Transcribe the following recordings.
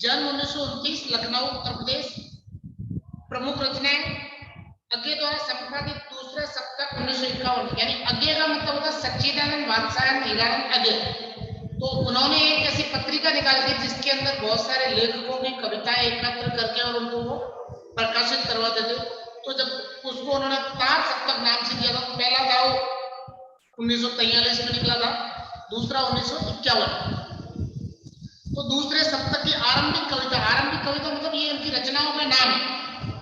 जन्म 1929, लखनऊ, उत्तर प्रदेश। प्रमुख रचनाएं अज्ञे द्वारा संपादित दूसरा सप्तक 1951, यानी अज्ञे का मतलब होता है सच्चिदानंद वात्स्यायन हीरानंद अज्ञे। तो उन्होंने एक ऐसी पत्रिका निकाली थी जिसके अंदर बहुत सारे लेखकों की कविताएं एकत्र करके और उनको वो प्रकाशित करवाते थे। तो जब उसको उन्होंने तार सप्तक नाम से दिया था, पहला था 1943 में निकला था, दूसरा 1951। तो दूसरे सप्तक की आरंभिक कविता मतलब ये इनकी रचनाओं का नाम है।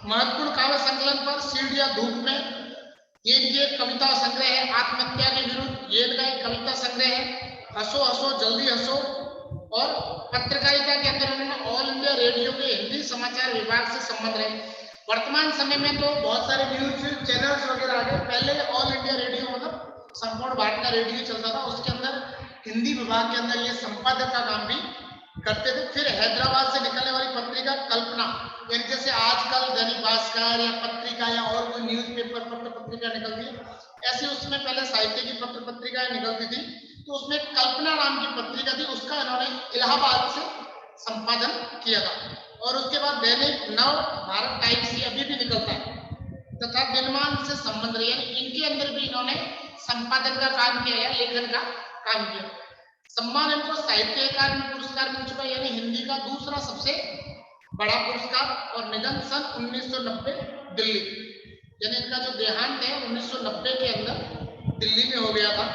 महत्वपूर्ण काव्य संकलन पर सीढ़ या धूप में ये इनकी एक कविता संग्रह है। आत्महत्या के विरुद्ध ये इनका एक कविता संग्रह है। हंसो हंसो जल्दी हंसो। और पत्रकारिता के अंदर उन्होंने ऑल इंडिया रेडियो के हिंदी समाचार विभाग से संबंध रहे। वर्तमान समय में तो बहुत सारे न्यूज चैनल्स वगैरह आ गए। पहले ऑल इंडिया रेडियो मतलब संपूर्ण भारत का रेडियो चलता था, उसके अंदर हिंदी विभाग के अंदर ये संपादक का काम भी करते थे। फिर हैदराबाद से निकलने वाली पत्रिका कल्पना, यानी जैसे आजकल दैनिक भास्कर या पत्रिका या और कोई न्यूज़पेपर पत्र पत्रिका निकलती है, ऐसे उसमें पहले साहित्य की पत्र पत्रिकाएं निकलती थी। तो उसमें कल्पना नाम की पत्रिका थी, उसका इन्होंने इलाहाबाद से संपादन किया था। और उसके बाद दैनिक नव भारत टाइम्स ये अभी भी निकलता है तथा दिनमान से संबंध रहे, यानी इनके अंदर भी इन्होंने संपादन का काम किया है, लेखन का काम किया। सम्मान इनको साहित्य अकादमी पुरस्कार मिल चुका है, यानी हिंदी का दूसरा सबसे बड़ा पुरस्कार। और निधन सन 1990 दिल्ली, यानी इनका जो देहांत है 1990 के अंदर दिल्ली में हो गया था।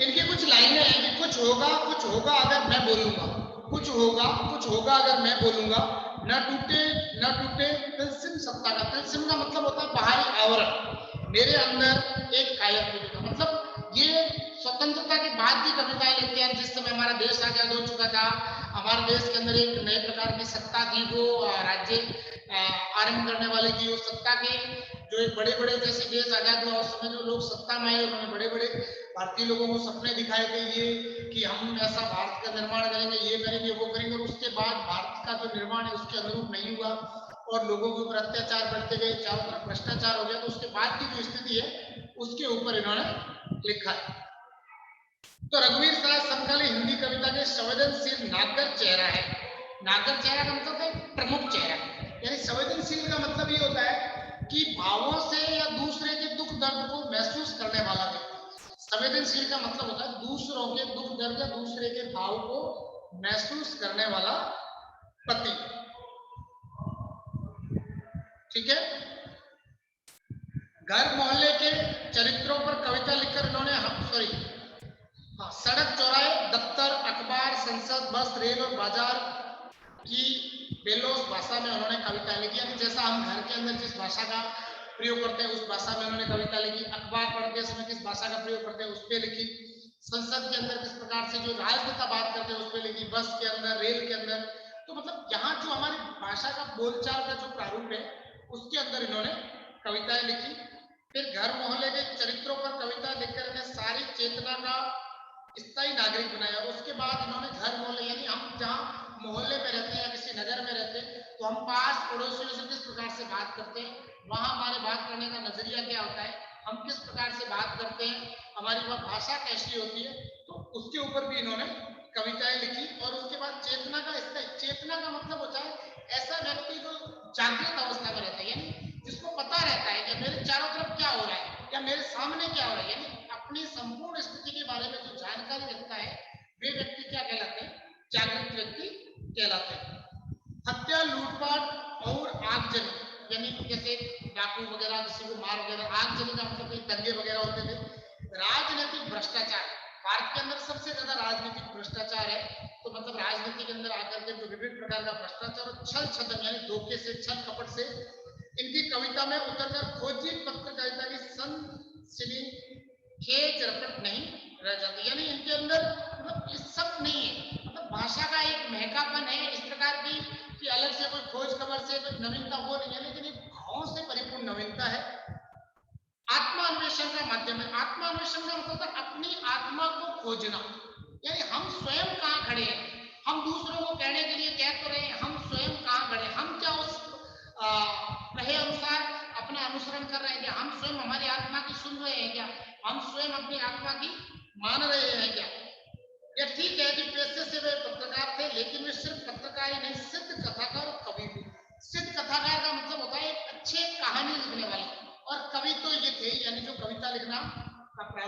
इनकी कुछ लाइनें हैं कि कुछ होगा अगर मैं बोलूंगा, कुछ होगा अगर मैं बोलूंगा, न टूटे तिलस्म सत्ता का। तिलस्म का मतलब होता है बाहरी आवरण। मेरे अंदर एक कायरता का मतलब ये स्वतंत्रता के बाद की कविताएं लिखते हैं, जिस समय हमारा देश आजाद हो चुका था, हमारे देश के अंदर एक नए प्रकार की सत्ता थी, वो राज्य आरंभ करने वाली थी। उस सत्ता के जो एक बड़े बड़े जैसे देश आजाद हुआ उस समय जो लोग सत्ता में आए, उन्होंने बड़े बड़े भारतीय लोगों को सपने दिखाए थे ये कि हम ऐसा भारत का निर्माण करेंगे, ये करेंगे वो करेंगे। और उसके बाद भारत का जो निर्माण है उसके अनुरूप नहीं हुआ और लोगों के ऊपर अत्याचार बढ़ते गए, चारों तरफ भ्रष्टाचार हो गया। तो उसके बाद की जो स्थिति है उसके ऊपर इन्होंने लिखा है। तो रघुवीर साहब समकालीन हिंदी कविता के संवेदनशील नागर चेहरा है। नागर चेहरा का मतलब है प्रमुख चेहरा, यानी संवेदनशील का मतलब ये होता है कि भावों से या दूसरे के दुख दर्द को महसूस करने वाला व्यक्ति। संवेदनशील का मतलब होता है दूसरों के दुख दर्द या दूसरे के भाव को महसूस करने वाला पति। ठीक है। घर मोहल्ले के चरित्रों पर कविता लिखकर इन्होंने सड़क, चौराहे, दफ्तर, अखबार, संसद, बस, रेल और बाजार की बेलोस भाषा में उन्होंने कविता लिखी। यानी जैसा हम घर के अंदर जिस भाषा का प्रयोग करते हैं उस भाषा में उन्होंने कविता लिखी। अखबार पढ़ते समय किस भाषा का प्रयोग करते हैं उस पर लिखी। संसद के अंदर किस प्रकार से जो राजनेता बात करते हैं उस पर लिखी। बस के अंदर, रेल के अंदर, तो मतलब यहाँ जो हमारी भाषा का बोलचाल का जो प्रारूप है उसके अंदर इन्होंने कविताएं लिखी। फिर घर मोहल्ले के चरित्रों पर कविता लिखकर इन्हें सारी चेतना का स्थायी नागरिक बनाया। उसके बाद इन्होंने घर मोहल्ले, यानी हम जहाँ मोहल्ले में रहते हैं या किसी नगर में रहते हैं तो हम पास पड़ोसियों से किस प्रकार से बात करते हैं, वहां हमारे बात करने का नजरिया क्या होता है, हम किस प्रकार से बात करते हैं, हमारी वह भाषा कैसी होती है, तो उसके ऊपर भी इन्होंने कविताएं लिखी। और उसके बाद चेतना का स्थायी, चेतना का मतलब होता है ऐसा व्यक्ति जो जागृत अवस्था में रहता है, यानी जिसको पता रहता है कि मेरे चारों तरफ क्या हो रहा है या मेरे सामने क्या हो रहा है, यानी अपनी संपूर्ण स्थिति के बारे में जो जानकारी रखता है वे व्यक्ति क्या कहलाते हैं, जागृत व्यक्ति कहलाते हैं। हत्या, लूटपाट और आगजनी, यानी जैसे डाकू वगैरह किसी को मार वगैरह, आगजनी का मतलब कोई दंगे वगैरह होते थे। राजनीतिक भ्रष्टाचार, भारत के अंदर सबसे ज्यादा राजनीतिक भ्रष्टाचार है। तो मतलब राजनीति के अंदर आकर के जो विभिन्न प्रकार का भ्रष्टाचार और छल छदम यानी धोखे से, छल कपट से इनकी कविता में उतरकर खोजी पत्रकारिता की सनसनी खेज रपट नहीं रह जाती। यानी इनके अंदर मतलब इस सब नहीं है, मतलब भाषा का एक महकापन है इस प्रकार की कि अलग से कोई खोज खबर से कोई नवीनता वो नहीं है, लेकिन एक भावों से परिपूर्ण नवीनता है। आत्मान्वेषण का माध्यम है। आत्मान्वेषण का मतलब है अपनी आत्मा को खोजना, यानी हम स्वयं कहाँ खड़े हैं, हम दूसरों को कहने के लिए कह तो रहे हैं, हम स्वयं कहाँ खड़े, हम क्या उस कहे अनुसार अपना अनुसरण कर रहे हैं क्या, हम स्वयं हमारी आत्मा की सुन रहे हैं क्या, हम स्वयं अपनी आत्मा की मान रहे हैं क्या। यह ठीक है कि पेशे से वे पत्रकार थे, लेकिन वे सिर्फ पत्रकार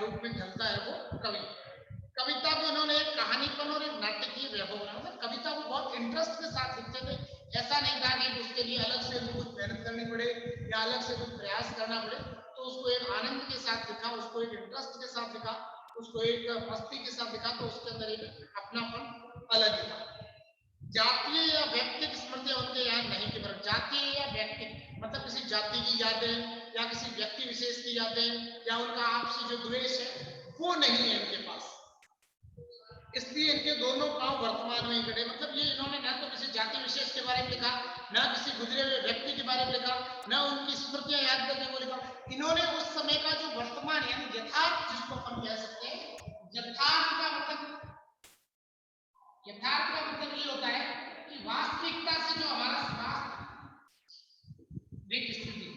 रूप में ढलता है वो कवि। कविता को इन्होंने एक कहानीपन और एक नाटकीय वैभव बनाया, मतलब कविता को बहुत इंटरेस्ट के साथ लिखते थे। ऐसा नहीं था कि उसके लिए अलग से कुछ मेहनत करनी पड़े या अलग से कुछ प्रयास करना पड़े, तो उसको एक आनंद के साथ लिखा, उसको एक इंटरेस्ट के साथ लिखा, उसको एक मस्ती के साथ लिखा, तो उसके अंदर एक अपनापन अलग ही था। जातीय या व्यक्तिगत स्मृतियां उनके यहाँ नहीं थी, पर जातीय या व्यक्तिगत मतलब किसी जाति की यादें या किसी व्यक्ति विशेष की यादें या उनका आपसी जो द्वेष है वो नहीं है इनके पास। इसलिए इनके दोनों पांव वर्तमान में ही खड़े, मतलब ये इन्होंने न तो किसी जाति विशेष के बारे में लिखा, न किसी गुजरे हुए व्यक्ति के बारे में लिखा, न उनकी स्मृतियां याद करने को लिखा। इन्होंने उस समय का जो वर्तमान यानी यथार्थ, जिसको अपन कह सकते हैं, यथार्थ का मतलब ये होता है कि वास्तविकता से जो हमारा स्थिति,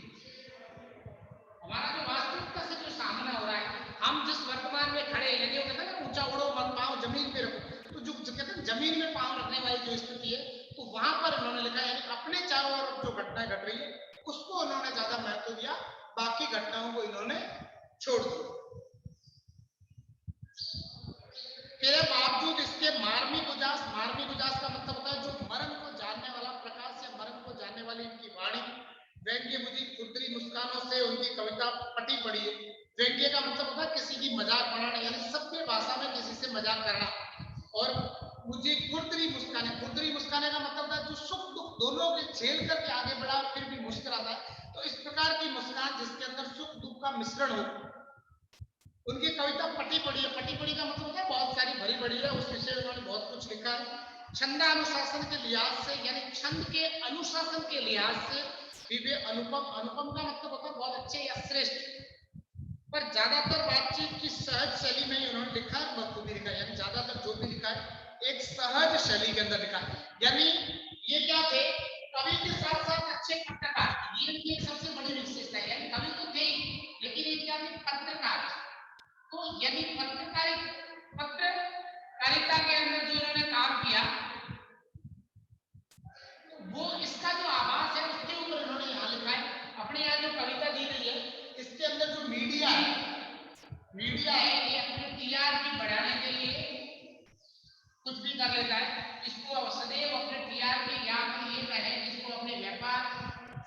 हमारा जो वास्तविकता से जो सामना हो रहा है, हम जिस वर्तमान में खड़े हैं, यदि वो कहते हैं ना ऊंचा उड़ो मत पाँव जमीन पे रखो, तो जो कहते हैं जमीन में पाँव रखने वाली जो स्थिति है, तो वहां पर इन्होंने लिखा, यानी अपने चारों ओर जो घटनाएं घट रही है उसको उन्होंने ज्यादा महत्व दिया, बाकी घटनाओं को इन्होंने छोड़ दिया। तेरे बावजूद इसके मार्मिक उजास का मतलब होता है जो मरण को जानने वाला प्रकाश या मरण को जानने वाली इनकी वाणी, व्यंग्य मुझी खुरदरी मुस्कानों से उनकी कविता पटी पड़ी है। व्यंग्य का मतलब होता है किसी की मजाक बनाना, यानी सभ्य भाषा में किसी से मजाक करना, और मुझे खुरदरी मुस्काने का मतलब होता है जो सुख दुख दोनों के झेल करके आगे बढ़ा फिर भी मुस्कुराता है, तो इस प्रकार की मुस्कान जिसके अंदर सुख दुख का मिश्रण हो, उनकी कविता पटी पड़ी है। पटी पड़ी का मतलब होता है बहुत सारी भरी पड़ी है, उस विषय में उन्होंने बहुत कुछ लिखा है। छंदानुशासन के लिहाज से, यानी छंद के अनुशासन के लिहाज से भी वे अनुपम का मतलब होता है बहुत अच्छे या श्रेष्ठ, पर ज्यादातर बातचीत की सहज शैली में ही उन्होंने लिखा है, बखूबी लिखा है, यानी ज्यादातर जो भी लिखा है एक सहज शैली के अंदर लिखा है। यानी ये क्या थे, कवि के साथ साथ अच्छे पत्रकार, ये इनकी सबसे बड़ी विशेषता है। यानी कवि तो थे लेकिन ये क्या थे, पत्रकार। तो यदि पत्रकारिता के अंदर जो इन्होंने काम किया, तो वो इसका जो आभास है उसके ऊपर इन्होंने यहाँ लिखा है। अपने यहाँ जो कविता दी गई है इसके अंदर जो मीडिया है ये अपने टीआरपी बढ़ाने के लिए कुछ भी कर लेता है। इसको सदैव अपने टीआरपी या फिर ये कहें इसको अपने व्यापार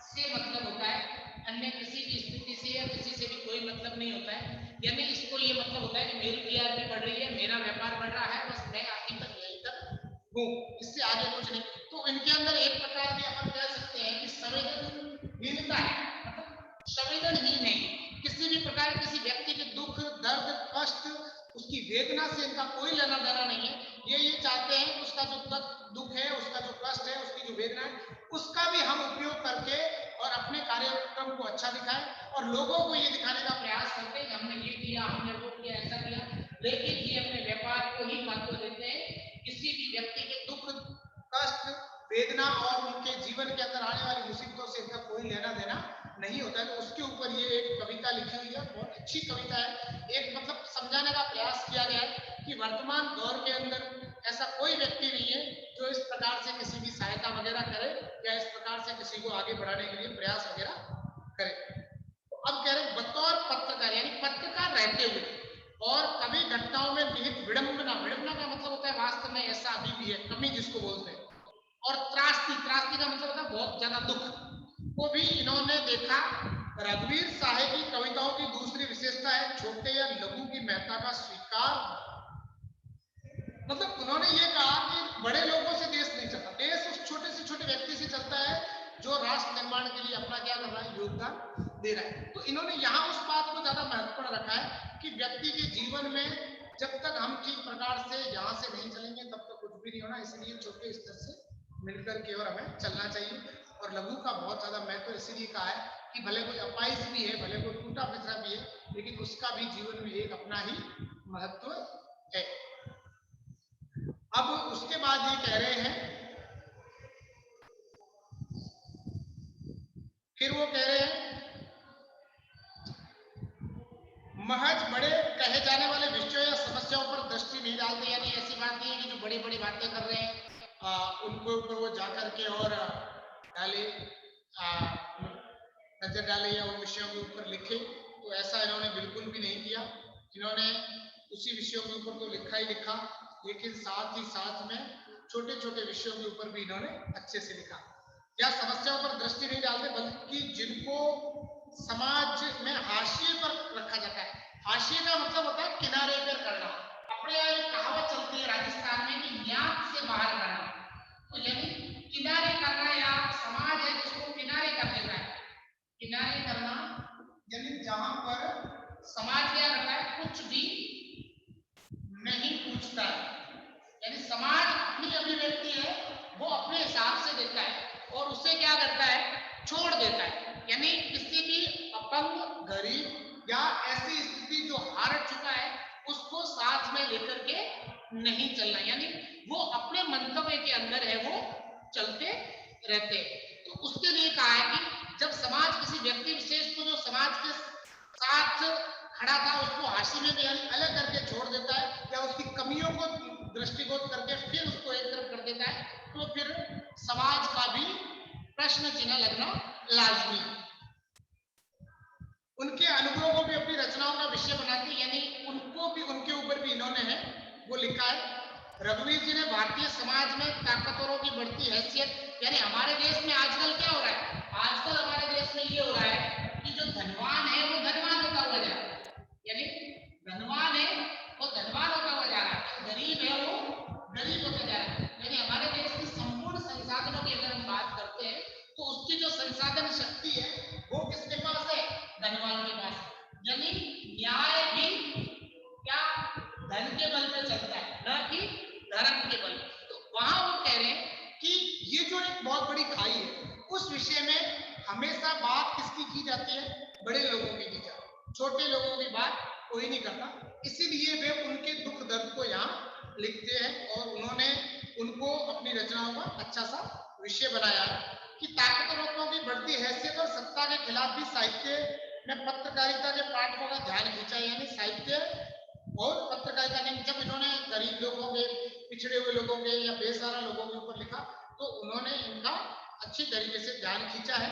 से मतलब होता है, अन्य किसी भी स्थिति से या किसी से भी कोई मतलब नहीं होता है। यानी इसको ये मतलब होता है कि मेरी टीआरपी बढ़ रही है, मेरा व्यापार बढ़ रहा है, बस मैं आगे तक यहीं तक हूँ, इससे आगे कुछ नहीं। तो इनके अंदर एक प्रकार की अपन कह सकते हैं कि संवेदनहीनता है, मतलब संवेदनहीन नहीं, किसी भी प्रकार किसी व्यक्ति के दुख दर्द कष्ट उसकी वेदना से इनका कोई लेना देना नहीं है। ये चाहते हैं कि उसका जो दुख है, उसका जो कष्ट है, उसकी जो वेदना है, उसका भी हम उपयोग करके और अपने कार्यक्रम को अच्छा दिखाएं और लोगों को ये दिखाने का प्रयास करते हैं कि हमने ये किया, हमने वो किया, ऐसा किया, लेकिन ये अपने व्यापार को ही महत्व देते हैं। किसी भी व्यक्ति के दुख कष्ट वेदना और उनके जीवन के अंदर आने वाली मुसीबतों से इनका कोई लेना देना नहीं होता है। तो उसके ऊपर ये एक कविता लिखी हुई है, बहुत अच्छी कविता है। एक मतलब समझाने का प्रयास किया गया है कि वर्तमान दौर के अंदर ऐसा कोई व्यक्ति नहीं है जो इस प्रकार से किसी की सहायता वगैरह करे या इस प्रकार से किसी को आगे बढ़ाने के लिए प्रयास वगैरह करे। तो अब कह रहे बतौर पत्रकार, यानी पत्रकार रहते हुए और कभी घटनाओं में निहित विडंबना का मतलब होता है वास्तव में ऐसा अभी भी है, कमी जिसको बोलते हैं, और त्रासदी का मतलब होता है बहुत ज्यादा दुख, वो भी इन्होंने देखा। रघुवीर साहे की कविताओं की दूसरी विशेषता है छोटे या लघु की महत्ता का स्वीकार। मतलब उन्होंने ये कहा कि बड़े लोगों से देश नहीं चलता, देश उस छोटे से छोटे व्यक्ति से चलता है जो राष्ट्र निर्माण के लिए अपना क्या कर रहा है, योगदान दे रहा है। तो इन्होंने यहाँ उस बात को ज्यादा महत्वपूर्ण रखा है कि व्यक्ति के जीवन में जब तक हम ठीक प्रकार से यहाँ से नहीं चलेंगे तब तक कुछ भी नहीं होना, इसलिए छोटे स्तर से मिलकर के और हमें चलना चाहिए। और लघु का बहुत ज्यादा महत्व इसलिए कहा है कि भले कोई अपाइज भी है, भले कोई टूटा फिसरा भी है, लेकिन उसका भी जीवन में एक अपना ही महत्व है। अब उसके बाद ये कह रहे हैं, फिर वो कह रहे हैं महज बड़े कहे जाने वाले विषयों या समस्याओं पर दृष्टि नहीं डालते, यानी ऐसी बात नहीं है कि जो बड़ी बड़ी बातें कर रहे हैं उनको ऊपर वो जाकर के और डाले नजर डाले या उन विषयों के ऊपर लिखे, तो ऐसा इन्होंने बिल्कुल भी नहीं किया। इन्होंने उसी विषयों के ऊपर तो लिखा ही लिखा, लेकिन साथ ही साथ में छोटे छोटे विषयों के ऊपर भी इन्होंने अच्छे से लिखा। या समस्याओं पर दृष्टि नहीं डालते, बल्कि जिनको समाज में हाशिए पर रखा जाता है। हाशिए का मतलब होता है किनारे पर करना। अपने यहाँ एक कहावत चलती है राजस्थान में कि न्याक से बाहर करना, तो यानी किनारे करना, या समाज है जिसको किनारे कर देना है। किनारे करना यानी जहां पर समाज क्या करता है, कुछ भी नहीं पूछता है, यानी समाज अपनी अभिव्यक्ति है वो अपने हिसाब से देता है और उसे क्या करता है, छोड़ देता है। यानी किसी भी अपंग, गरीब या ऐसी स्थिति जो हार चुका है उसको साथ में लेकर के नहीं चलना, यानी वो अपने मंतव्य के अंदर है वो चलते रहते। तो उसके लिए कहा है कि जब समाज किसी व्यक्ति विशेष को जो समाज के साथ खड़ा था उसको हाशिए में यानी अलग करके छोड़ देता है, या उसकी कमियों को दृष्टिगोचर करके फिर उसको एक तरफ कर देता है, तो फिर समाज का भी प्रश्न चिन्ह लगना लाजमी है। उनके अनुभवों को भी अपनी रचनाओं का विषय बनाते, यानी उनको भी, उनके ऊपर भी इन्होंने है वो लिखा है। रघुवीर जी ने भारतीय समाज में ताकतवरों की बढ़ती हैसियत, यानी हमारे देश में आजकल क्या हो रहा है, आजकल हमारे देश में ये हो रहा है कि जो धनवान है वो धनवान होता हुआ जा रहा है, यानी धनवान है वो धनवान होता हुआ जा रहा है, गरीब है वो गरीब होता जा रहा है। यानी हमारे देश की संपूर्ण संसाधनों की अगर हम बात करते हैं तो उसकी जो संसाधन शक्ति है वो किसके पास है, धनवान के पास। यानी न्याय भी क्या धन के बल पे चलता है, न कि धर्म के बल। तो वहां वो कह रहे हैं कि ये जो एक बहुत बड़ी खाई है, उस विषय में हमेशा बात किसकी की जाती है, बड़े लोगों की जाती है, छोटे लोगों की बात कोई नहीं करता। इसीलिए वे उनके दुख दर्द को यहाँ लिखते हैं और उन्होंने उनको अपनी रचनाओं का अच्छा सा विषय बनाया कि ताकतवरों की बढ़ती हैसियत और सत्ता के खिलाफ भी साहित्य में पत्रकारिता के पाठकों का ध्यान खींचा। यानी साहित्य और पत्रकारिता ने जब इन्होंने गरीब लोगों के, पिछड़े हुए लोगों के या बेसहारा लोगों के ऊपर लिखा तो उन्होंने इनका अच्छी तरीके से ध्यान खींचा है।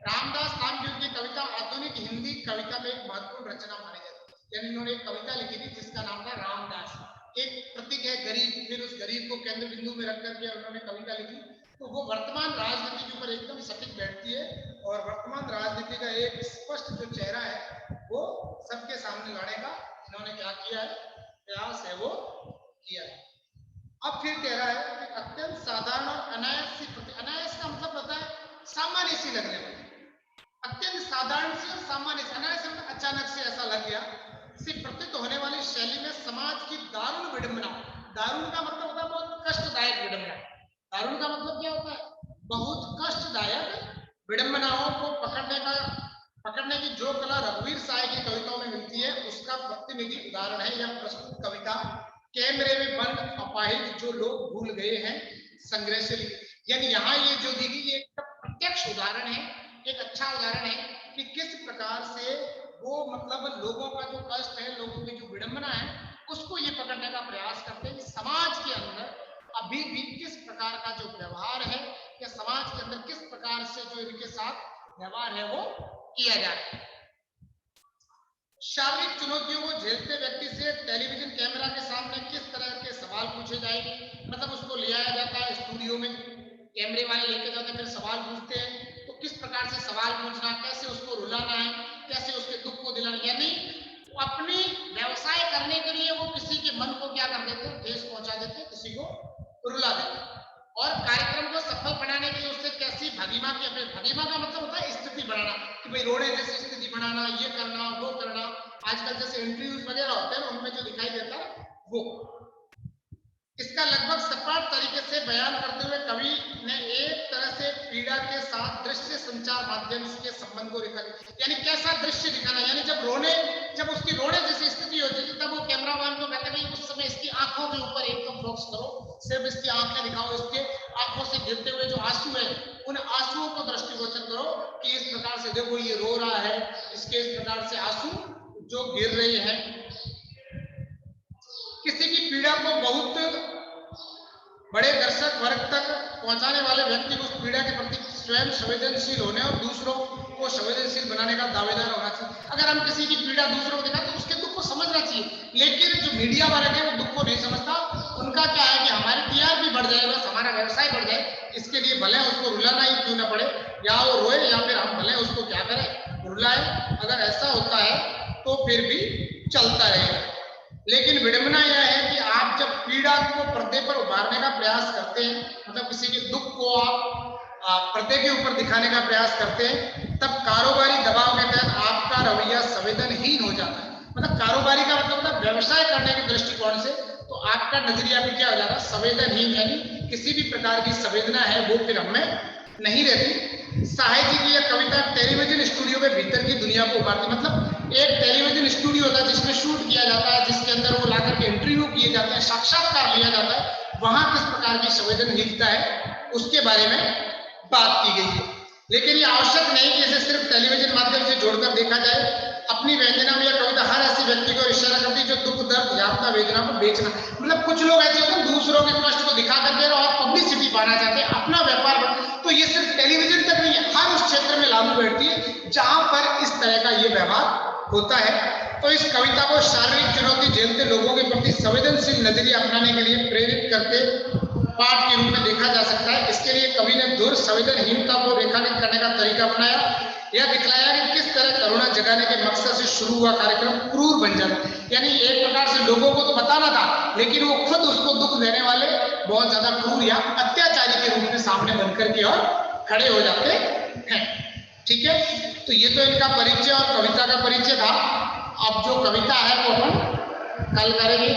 रामदास नामदेव की कविता आधुनिक हिंदी कविता में एक महत्वपूर्ण रचना मानी जाती है। यानी इन्होंने एक कविता लिखी थी जिसका नाम था रामदास। एक प्रतीक है गरीब, फिर उस गरीब को केंद्र बिंदु में रख करके उन्होंने कविता लिखी, तो वो वर्तमान राजनीति के ऊपर एकदम सटीक बैठती है और वर्तमान राजनीति का एक स्पष्ट जो चेहरा है वो सबके सामने लाने का इन्होंने क्या किया है, प्रयास है वो किया है। अब फिर कह रहा है कि अत्यंत साधारण और अनायास सी, अनायास का मतलब होता है सामान्य सी लगने वाली, अत्यंत साधारण सी और सामान्य सी, अनायास मतलब अचानक से ऐसा लग गया से प्रतीत होने वाली शैली में समाज की दारुण विडंबना, दारुण का मतलब होता है बहुत कष्टदायक विडंबना, दारुण का मतलब क्या होता है, बहुत कष्टदायक विडंबनाओं को पकड़ने की जो कला रघुवीर साय की कविताओं में मिलती है उसका प्रतिनिधि उदाहरण है यह प्रस्तुत कविता कैमरे में बंद अपाहिज जो लोग भूल गए हैं संग्रह से लिखी। यानी यहाँ ये जो दी गई ये प्रत्यक्ष उदाहरण है, एक अच्छा उदाहरण है कि किस प्रकार से वो मतलब लोगों का जो कष्ट है, लोगों की जो विडंबना है उसको ये पकड़ने का प्रयास करते हैं कि समाज के अंदर अभी भी किस प्रकार का जो व्यवहार है या समाज के अंदर किस प्रकार से जो इनके साथ व्यवहार है वो किया जा रहा है। शारीरिक चुनौतियों को झेलते व्यक्ति से टेलीविजन कैमरा के सामने किस तरह के सवाल पूछे जाएंगे, मतलब उसको ले आया जाता है स्टूडियो में, कैमरे वाले लेके जाते हैं, फिर सवाल पूछते हैं, तो किस प्रकार से सवाल पूछना, कैसे उसको रुलाना है, कैसे उसके दुख को दिलाना, यानी अपनी व्यवसाय करने के लिए वो किसी के मन को क्या कर देते हैं, ठेस पहुंचा देते हैं, किसी को रुला देते हैं। और कार्यक्रम को सफल बनाने के लिए उससे कैसी भंगिमा की अपने, भंगिमा का मतलब होता है स्थिति बनाना कि भाई रोने जैसी स्थिति बनाना, ये करना वो करना, आजकल जैसे इंटरव्यूज वगैरह होते हैं उनमें जो दिखाई देता है वो। इसका लगभग सपाट तरीके से बयान करते हुए कवि ने एक तरह से पीड़ा के साथ दृश्य संचार माध्यम के संबंध को दिखा, यानी कैसा दृश्य दिखाना, यानी जब उसकी रोने जैसी स्थिति होती थी तब वो कैमरामैन को कहते हैं उस समय इसकी आंखों के ऊपर एकदम फोकस करो, सिर्फ इसकी आंखें दिखाओ, इसके आंखों से गिरते हुए जो आंसू है उन आंसुओं को दृष्टिगोचर करो कि इस प्रकार से देखो ये रो रहा है, इसके इस प्रकार से आंसू जो गिर रहे हैं। किसी की पीड़ा को बहुत बड़े दर्शक वर्ग तक पहुंचाने वाले व्यक्ति को उस पीड़ा के प्रति स्वयं संवेदनशील होने और दूसरों को संवेदनशील बनाने का दावेदार होना चाहिए। अगर हम किसी की पीड़ा दूसरों को दिखाते तो उसके दुख को समझना चाहिए। लेकिन जो मीडिया वाले थे वो दुख को नहीं समझता। उनका क्या है कि हमारी टीआरपी बढ़ जाए, बस हमारा व्यवसाय बढ़ जाए, इसके लिए भले उसको रुलाना ही क्यों ना पड़े, या वो रोए या फिर हम भले उसको क्या करें, रुलाए। अगर ऐसा होता है तो फिर भी चलता रहेगा। लेकिन विडंबना यह है कि आप जब पीड़ा को पर्दे पर उभारने का प्रयास करते हैं, मतलब किसी के दुख को आप पर्दे के ऊपर दिखाने का प्रयास करते हैं, तब कारोबारी दबाव के तहत आपका रवैया संवेदनहीन हो जाता है। मतलब कारोबारी का मतलब होता है व्यवसाय करने के दृष्टिकोण से, तो आपका नजरिया भी क्या हो जाता है, संवेदनहीन, यानी किसी भी प्रकार की संवेदना है वो फिर हमें नहीं रहती। साहे जी की यह कविता टेलीविजन स्टूडियो के भीतर की दुनिया को उभारती, मतलब एक टेलीविजन स्टूडियो होता है जिसमें शूट किया जाता है, जिसके अंदर वो लाकर के इंटरव्यू किए जाते हैं, साक्षात्कार लिया जाता है, वहां किस प्रकार की संवेदनहीनता है उसके बारे में बात की गई है। लेकिन ये आवश्यक नहीं कि इसे सिर्फ टेलीविजन माध्यम से जोड़कर देखा जाए। अपनी व्यंजना में यह कविता हर ऐसे व्यक्ति को इशारा करती है जो दुख, दर्द, यातना, वेदना को बेचना, मतलब कुछ लोग ऐसे होते हैं दूसरों के कष्ट को दिखा करके और पब्लिसिटी पाना चाहते हैं, अपना व्यापार बढ़, तो ये सिर्फ टेलीविजन तक नहीं है, हर उस क्षेत्र में लागू बैठती है जहां पर इस तरह का ये व्यवहार होता है। तो इस कविता को शारीरिक चुनौती झेलते लोगों के प्रति संवेदनशील नजरिया अपनाने के लिए प्रेरित करते पाठ के रूप में देखा जा सकता है। इसके लिए कवि ने दूर संवेदनहीनता को रेखांकित करने का तरीका अपनाया। यह दिखलाया कि किस तरह करुणा जगाने के मकसद से शुरू हुआ कार्यक्रम क्रूर बन जाता, यानी एक प्रकार से लोगों को तो बताना था, लेकिन वो खुद उसको दुख देने वाले बहुत ज्यादा क्रूर या अत्याचारी के रूप में सामने बनकर के और खड़े हो जाते हैं। ठीक है, तो ये तो इनका परिचय और कविता का परिचय था। अब जो कविता है वो अपन कल करेंगे।